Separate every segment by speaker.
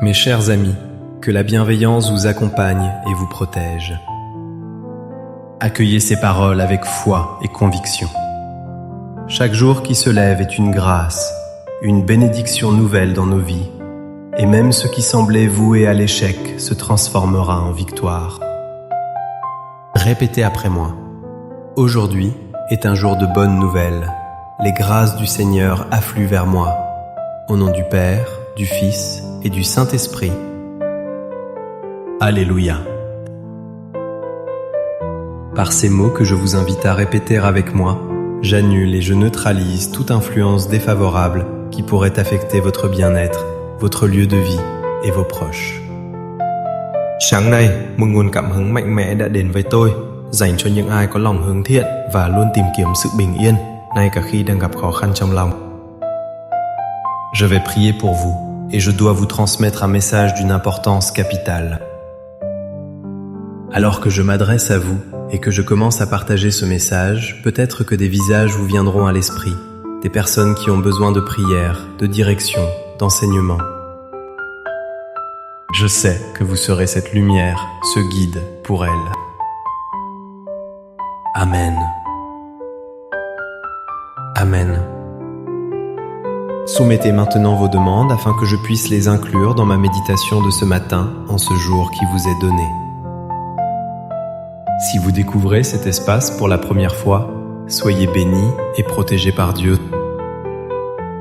Speaker 1: Mes chers amis, que la bienveillance vous accompagne et vous protège. Accueillez ces paroles avec foi et conviction. Chaque jour qui se lève est une grâce, une bénédiction nouvelle dans nos vies, et même ce qui semblait voué à l'échec se transformera en victoire. Répétez après moi. Aujourd'hui est un jour de bonnes nouvelles. Les grâces du Seigneur affluent vers moi. Au nom du Père, du Fils et du Saint-Esprit. Alléluia. Par ces mots que je vous invite à répéter avec moi, j'annule et je neutralise toute influence défavorable qui pourrait affecter votre bien-être, votre lieu de vie et vos proches.
Speaker 2: Sáng nay, một nguồn cảm hứng mạnh mẽ đã đến với tôi, dành cho những ai có lòng hướng thiện và luôn tìm kiếm sự bình yên, ngay cả khi đang gặp khó khăn trong lòng.
Speaker 1: Je vais prier pour vous et je dois vous transmettre un message d'une importance capitale. Alors que je m'adresse à vous et que je commence à partager ce message, peut-être que des visages vous viendront à l'esprit, des personnes qui ont besoin de prière, de direction, d'enseignement. Je sais que vous serez cette lumière, ce guide pour elles. Amen. Amen. Soumettez maintenant vos demandes afin que je puisse les inclure dans ma méditation de ce matin, en ce jour qui vous est donné. Si vous découvrez cet espace pour la première fois, soyez bénis et protégés par Dieu.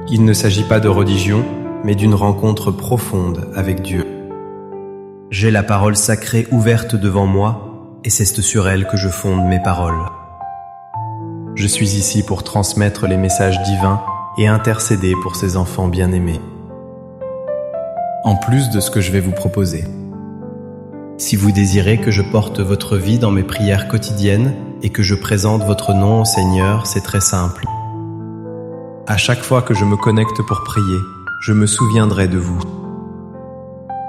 Speaker 1: Il ne s'agit pas de religion, mais d'une rencontre profonde avec Dieu. J'ai la parole sacrée ouverte devant moi, et c'est sur elle que je fonde mes paroles. Je suis ici pour transmettre les messages divins et intercéder pour ces enfants bien-aimés. En plus de ce que je vais vous proposer. Si vous désirez que je porte votre vie dans mes prières quotidiennes et que je présente votre nom au Seigneur, c'est très simple. À chaque fois que je me connecte pour prier, je me souviendrai de vous.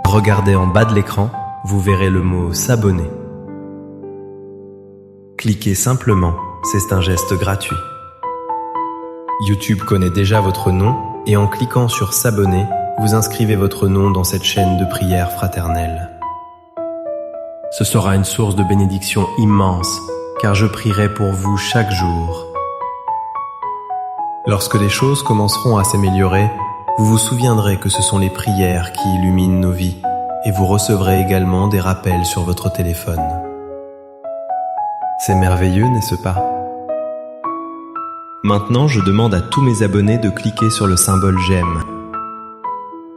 Speaker 1: Regardez en bas de l'écran, vous verrez le mot « S'abonner ». Cliquez simplement, c'est un geste gratuit. YouTube connaît déjà votre nom et en cliquant sur « S'abonner », vous inscrivez votre nom dans cette chaîne de prière fraternelle. Ce sera une source de bénédiction immense, car je prierai pour vous chaque jour. Lorsque les choses commenceront à s'améliorer, vous vous souviendrez que ce sont les prières qui illuminent nos vies, et vous recevrez également des rappels sur votre téléphone. C'est merveilleux, n'est-ce pas? Maintenant, je demande à tous mes abonnés de cliquer sur le symbole j'aime.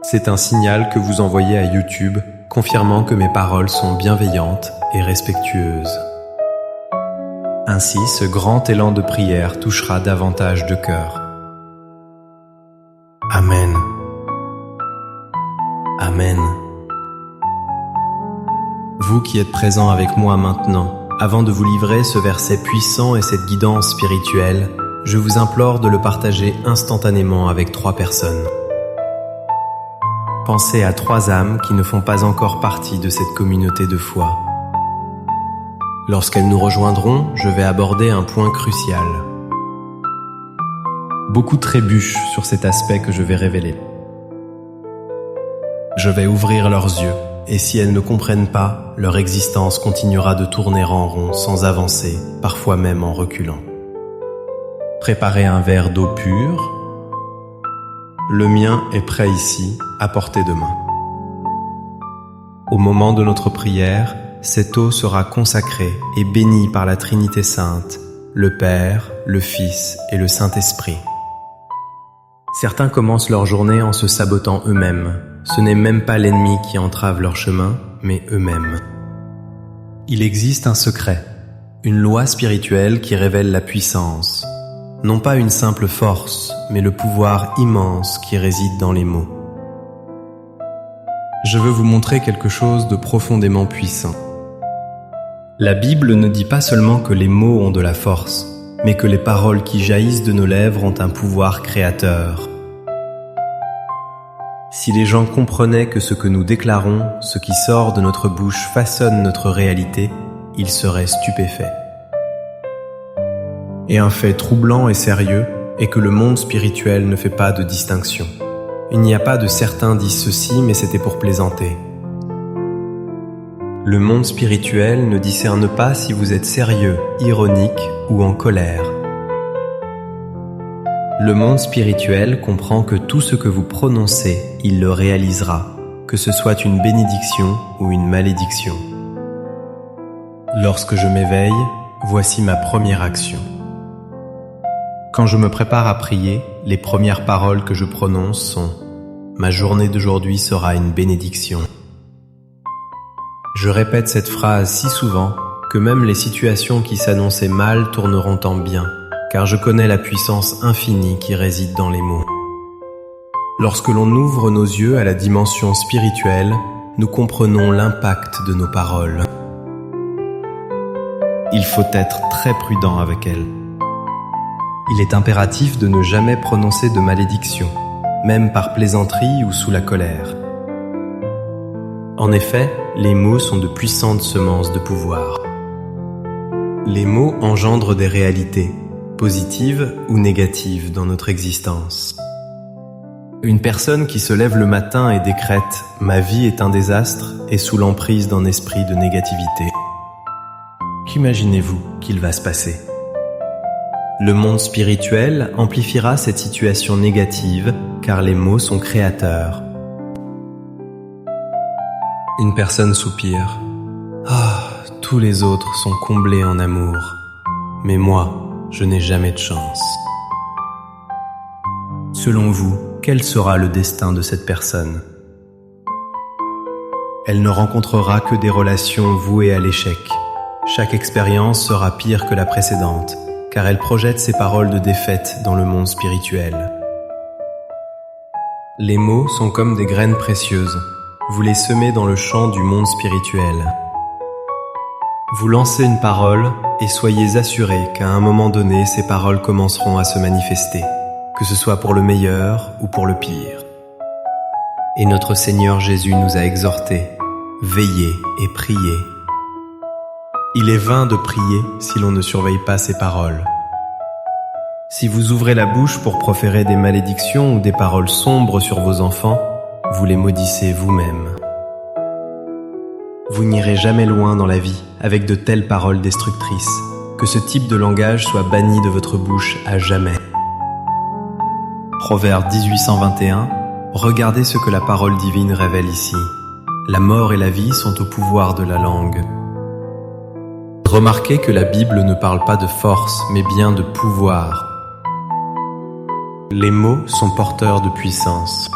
Speaker 1: C'est un signal que vous envoyez à YouTube, confirmant que mes paroles sont bienveillantes et respectueuses. Ainsi, ce grand élan de prière touchera davantage de cœurs. Amen. Amen. Vous qui êtes présents avec moi maintenant, avant de vous livrer ce verset puissant et cette guidance spirituelle, je vous implore de le partager instantanément avec 3 personnes. Pensez à 3 âmes qui ne font pas encore partie de cette communauté de foi. Lorsqu'elles nous rejoindront, je vais aborder un point crucial. Beaucoup trébuchent sur cet aspect que je vais révéler. Je vais ouvrir leurs yeux, et si elles ne comprennent pas, leur existence continuera de tourner en rond sans avancer, parfois même en reculant. Préparez un verre d'eau pure. Le mien est prêt ici, à portée de main. Au moment de notre prière, cette eau sera consacrée et bénie par la Trinité Sainte, le Père, le Fils et le Saint-Esprit. Certains commencent leur journée en se sabotant eux-mêmes. Ce n'est même pas l'ennemi qui entrave leur chemin, mais eux-mêmes. Il existe un secret, une loi spirituelle qui révèle la puissance. Non pas une simple force, mais le pouvoir immense qui réside dans les mots. Je veux vous montrer quelque chose de profondément puissant. La Bible ne dit pas seulement que les mots ont de la force, mais que les paroles qui jaillissent de nos lèvres ont un pouvoir créateur. Si les gens comprenaient que ce que nous déclarons, ce qui sort de notre bouche façonne notre réalité, ils seraient stupéfaits. Et un fait troublant et sérieux est que le monde spirituel ne fait pas de distinction. Il n'y a pas de certains disent ceci, mais c'était pour plaisanter. Le monde spirituel ne discerne pas si vous êtes sérieux, ironique ou en colère. Le monde spirituel comprend que tout ce que vous prononcez, il le réalisera, que ce soit une bénédiction ou une malédiction. Lorsque je m'éveille, voici ma première action. Quand je me prépare à prier, les premières paroles que je prononce sont « Ma journée d'aujourd'hui sera une bénédiction ». Je répète cette phrase si souvent que même les situations qui s'annonçaient mal tourneront en bien, car je connais la puissance infinie qui réside dans les mots. Lorsque l'on ouvre nos yeux à la dimension spirituelle, nous comprenons l'impact de nos paroles. Il faut être très prudent avec elles. Il est impératif de ne jamais prononcer de malédiction, même par plaisanterie ou sous la colère. En effet, les mots sont de puissantes semences de pouvoir. Les mots engendrent des réalités, positives ou négatives dans notre existence. Une personne qui se lève le matin et décrète « Ma vie est un désastre » est sous l'emprise d'un esprit de négativité. Qu'imaginez-vous qu'il va se passer ? Le monde spirituel amplifiera cette situation négative car les mots sont créateurs. Une personne soupire. Ah, tous les autres sont comblés en amour. Mais moi, je n'ai jamais de chance. Selon vous, quel sera le destin de cette personne ? Elle ne rencontrera que des relations vouées à l'échec. Chaque expérience sera pire que la précédente, car elle projette ses paroles de défaite dans le monde spirituel. Les mots sont comme des graines précieuses. Vous les semez dans le champ du monde spirituel. Vous lancez une parole et soyez assurés qu'à un moment donné, ces paroles commenceront à se manifester, que ce soit pour le meilleur ou pour le pire. Et notre Seigneur Jésus nous a exhortés, veillez et priez. Il est vain de prier si l'on ne surveille pas ses paroles. Si vous ouvrez la bouche pour proférer des malédictions ou des paroles sombres sur vos enfants, vous les maudissez vous-même. Vous n'irez jamais loin dans la vie avec de telles paroles destructrices, que ce type de langage soit banni de votre bouche à jamais. Proverbe 1821, regardez ce que la parole divine révèle ici. La mort et la vie sont au pouvoir de la langue. Remarquez que la Bible ne parle pas de force, mais bien de pouvoir. Les mots sont porteurs de puissance.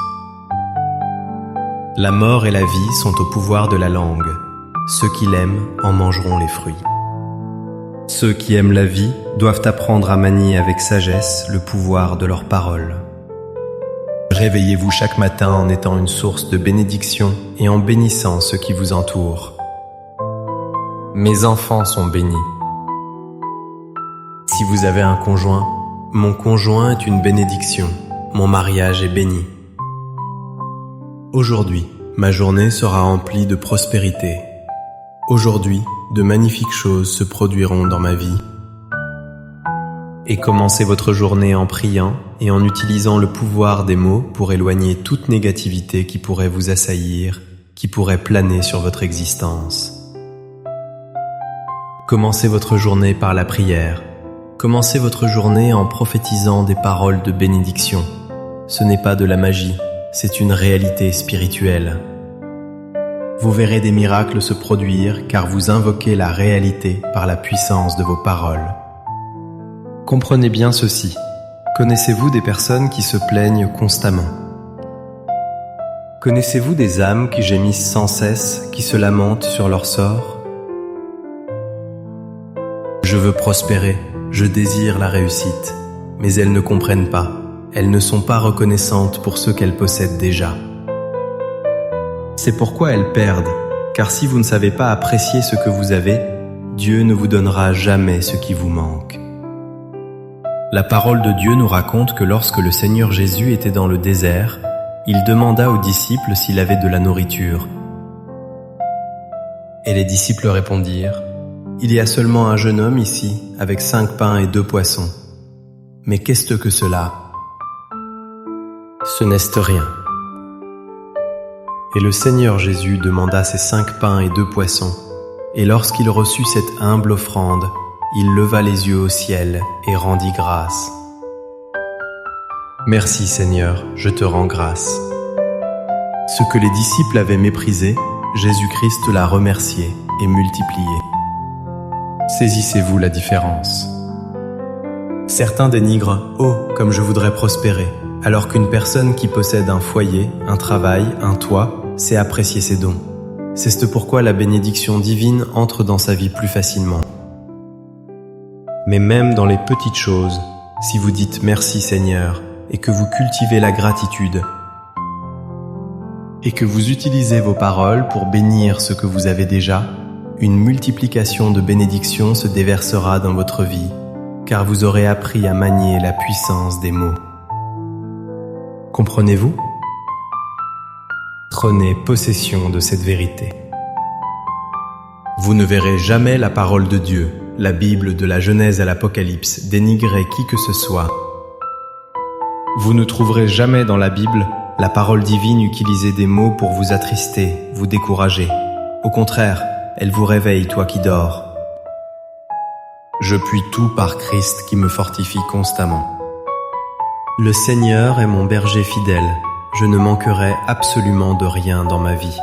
Speaker 1: La mort et la vie sont au pouvoir de la langue. Ceux qui l'aiment en mangeront les fruits. Ceux qui aiment la vie doivent apprendre à manier avec sagesse le pouvoir de leurs paroles. Réveillez-vous chaque matin en étant une source de bénédiction et en bénissant ceux qui vous entourent. Mes enfants sont bénis. Si vous avez un conjoint, mon conjoint est une bénédiction. Mon mariage est béni. Aujourd'hui, ma journée sera remplie de prospérité. Aujourd'hui, de magnifiques choses se produiront dans ma vie. Et commencez votre journée en priant et en utilisant le pouvoir des mots pour éloigner toute négativité qui pourrait vous assaillir, qui pourrait planer sur votre existence. Commencez votre journée par la prière. Commencez votre journée en prophétisant des paroles de bénédiction. Ce n'est pas de la magie, c'est une réalité spirituelle. Vous verrez des miracles se produire car vous invoquez la réalité par la puissance de vos paroles. Comprenez bien ceci. Connaissez-vous des personnes qui se plaignent constamment? Connaissez-vous des âmes qui gémissent sans cesse, qui se lamentent sur leur sort? Je veux prospérer, je désire la réussite, mais elles ne comprennent pas. Elles ne sont pas reconnaissantes pour ce qu'elles possèdent déjà. C'est pourquoi elles perdent, car si vous ne savez pas apprécier ce que vous avez, Dieu ne vous donnera jamais ce qui vous manque. La parole de Dieu nous raconte que lorsque le Seigneur Jésus était dans le désert, il demanda aux disciples s'il avait de la nourriture. Et les disciples répondirent, « Il y a seulement un jeune homme ici, avec 5 pains et 2 poissons. Mais qu'est-ce que cela ? Ce n'est rien. Et le Seigneur Jésus demanda ses 5 pains et 2 poissons, et lorsqu'il reçut cette humble offrande, il leva les yeux au ciel et rendit grâce. Merci Seigneur, je te rends grâce. Ce que les disciples avaient méprisé, Jésus-Christ l'a remercié et multiplié. Saisissez-vous la différence. Certains dénigrent « Oh, comme je voudrais prospérer », alors qu'une personne qui possède un foyer, un travail, un toit, sait apprécier ses dons. C'est pourquoi la bénédiction divine entre dans sa vie plus facilement. Mais même dans les petites choses, si vous dites « Merci Seigneur » et que vous cultivez la gratitude, et que vous utilisez vos paroles pour bénir ce que vous avez déjà, une multiplication de bénédictions se déversera dans votre vie, car vous aurez appris à manier la puissance des mots. Comprenez-vous? Prenez possession de cette vérité. Vous ne verrez jamais la parole de Dieu, la Bible de la Genèse à l'Apocalypse, dénigrer qui que ce soit. Vous ne trouverez jamais dans la Bible la parole divine utiliser des mots pour vous attrister, vous décourager. Au contraire, elle vous réveille, toi qui dors. Je puis tout par Christ qui me fortifie constamment. Le Seigneur est mon berger fidèle, je ne manquerai absolument de rien dans ma vie.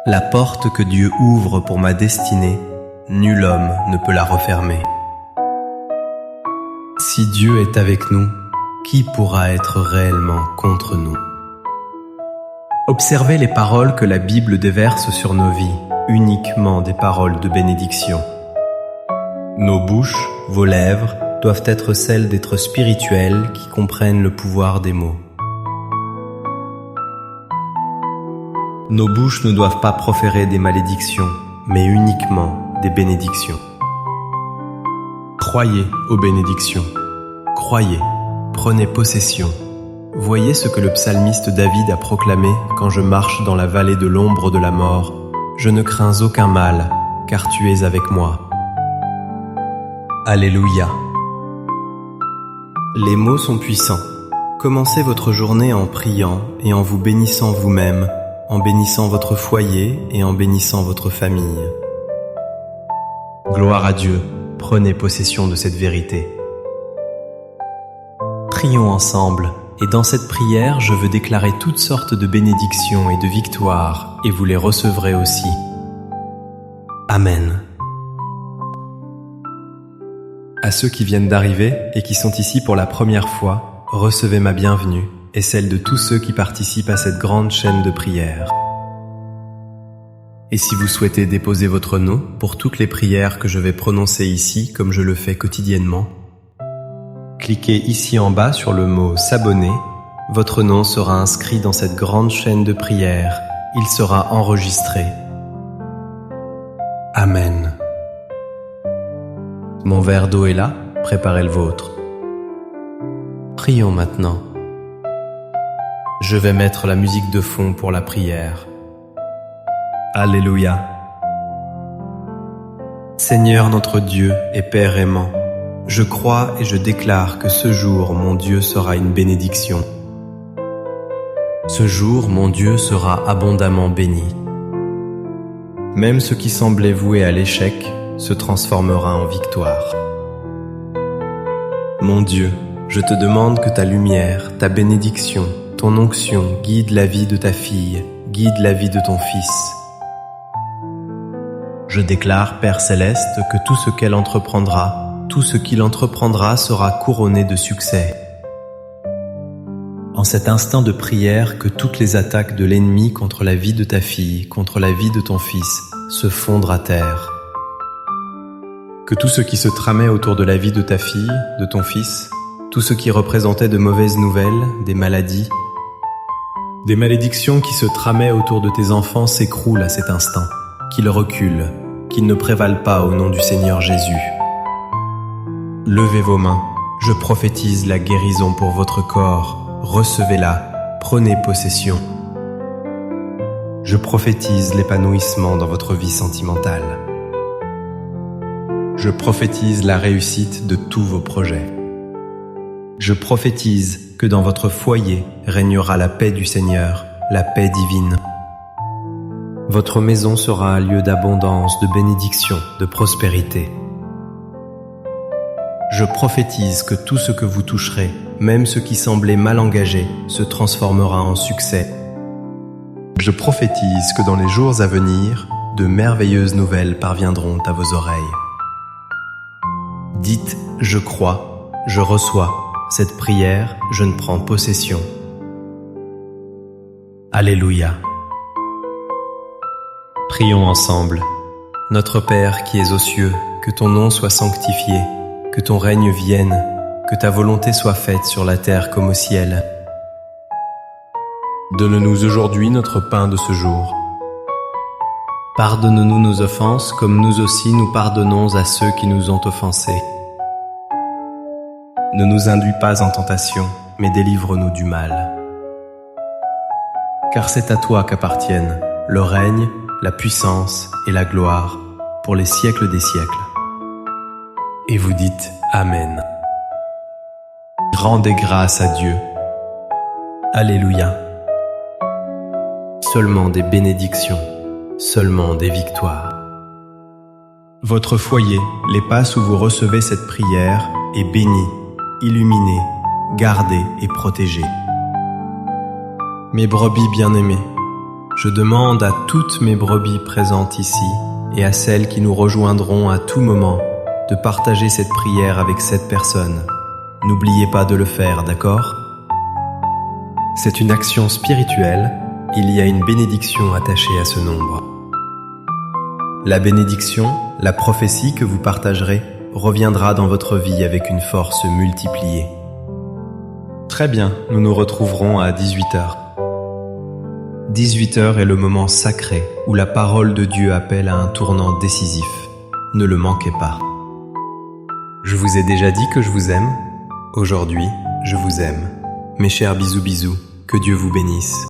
Speaker 1: La porte que Dieu ouvre pour ma destinée, nul homme ne peut la refermer. Si Dieu est avec nous, qui pourra être réellement contre nous? Observez les paroles que la Bible déverse sur nos vies, uniquement des paroles de bénédiction. Nos bouches, vos lèvres, doivent être celles d'êtres spirituels qui comprennent le pouvoir des mots. Nos bouches ne doivent pas proférer des malédictions, mais uniquement des bénédictions. Croyez aux bénédictions. Croyez, prenez possession. Voyez ce que le psalmiste David a proclamé quand je marche dans la vallée de l'ombre de la mort. Je ne crains aucun mal, car tu es avec moi. Alléluia. Les mots sont puissants. Commencez votre journée en priant et en vous bénissant vous-même, en bénissant votre foyer et en bénissant votre famille. Gloire à Dieu, prenez possession de cette vérité. Prions ensemble, et dans cette prière, je veux déclarer toutes sortes de bénédictions et de victoires, et vous les recevrez aussi. Amen. À ceux qui viennent d'arriver et qui sont ici pour la première fois, recevez ma bienvenue et celle de tous ceux qui participent à cette grande chaîne de prières. Et si vous souhaitez déposer votre nom pour toutes les prières que je vais prononcer ici comme je le fais quotidiennement, cliquez ici en bas sur le mot « S'abonner ». Votre nom sera inscrit dans cette grande chaîne de prières. Il sera enregistré. Amen. Mon verre d'eau est là, préparez le vôtre. Prions maintenant. Je vais mettre la musique de fond pour la prière. Alléluia. Seigneur notre Dieu et Père aimant, je crois et je déclare que ce jour, mon Dieu sera une bénédiction. Ce jour, mon Dieu sera abondamment béni. Même ce qui semblait voué à l'échec se transformera en victoire. Mon Dieu, je te demande que ta lumière, ta bénédiction, ton onction guide la vie de ta fille, guide la vie de ton fils. Je déclare, Père Céleste, que tout ce qu'elle entreprendra, tout ce qu'il entreprendra sera couronné de succès. En cet instant de prière, que toutes les attaques de l'ennemi contre la vie de ta fille, contre la vie de ton fils, se fondent à terre. Que tout ce qui se tramait autour de la vie de ta fille, de ton fils, tout ce qui représentait de mauvaises nouvelles, des maladies, des malédictions qui se tramaient autour de tes enfants s'écroulent à cet instant, qu'ils reculent, qu'ils ne prévalent pas au nom du Seigneur Jésus. Levez vos mains, je prophétise la guérison pour votre corps, recevez-la, prenez possession. Je prophétise l'épanouissement dans votre vie sentimentale. Je prophétise la réussite de tous vos projets. Je prophétise que dans votre foyer régnera la paix du Seigneur, la paix divine. Votre maison sera un lieu d'abondance, de bénédiction, de prospérité. Je prophétise que tout ce que vous toucherez, même ce qui semblait mal engagé, se transformera en succès. Je prophétise que dans les jours à venir, de merveilleuses nouvelles parviendront à vos oreilles. Dites « Je crois, je reçois, cette prière, je ne prends possession. » Alléluia. Prions ensemble. Notre Père qui es aux cieux, que ton nom soit sanctifié, que ton règne vienne, que ta volonté soit faite sur la terre comme au ciel. Donne-nous aujourd'hui notre pain de ce jour. Pardonne-nous nos offenses comme nous aussi nous pardonnons à ceux qui nous ont offensés. Ne nous induis pas en tentation, mais délivre-nous du mal. Car c'est à toi qu'appartiennent le règne, la puissance et la gloire pour les siècles des siècles. Et vous dites Amen. Rendez grâce à Dieu. Alléluia. Seulement des bénédictions, seulement des victoires. Votre foyer, l'espace où vous recevez cette prière, est béni, illuminé, gardé et protégé. Mes brebis bien-aimées, je demande à toutes mes brebis présentes ici et à celles qui nous rejoindront à tout moment de partager cette prière avec cette personne. N'oubliez pas de le faire, d'accord? C'est une action spirituelle, il y a une bénédiction attachée à ce nombre. La bénédiction, la prophétie que vous partagerez, reviendra dans votre vie avec une force multipliée. Très bien, nous nous retrouverons à 18h. 18h est le moment sacré où la parole de Dieu appelle à un tournant décisif. Ne le manquez pas. Je vous ai déjà dit que je vous aime. Aujourd'hui, je vous aime. Mes chers bisous bisous, que Dieu vous bénisse.